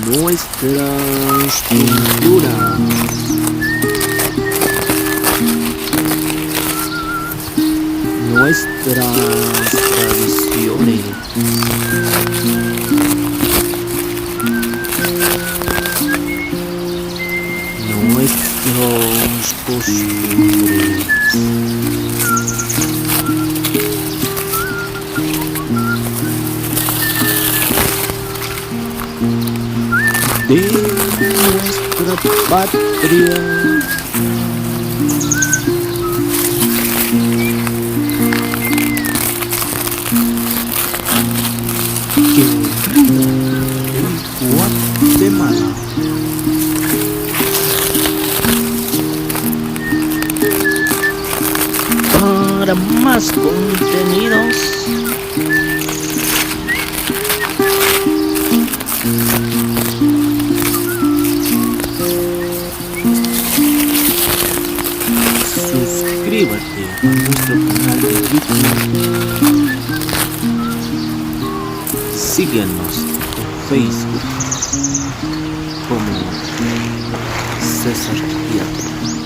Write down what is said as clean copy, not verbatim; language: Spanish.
nuestras culturas, nuestras tradiciones, nuestros costumbres. De nuestra patria, querida Guatemala. Para más contenidos, suscríbete a nuestro canal de YouTube. Síguenos en Facebook como César Teatro.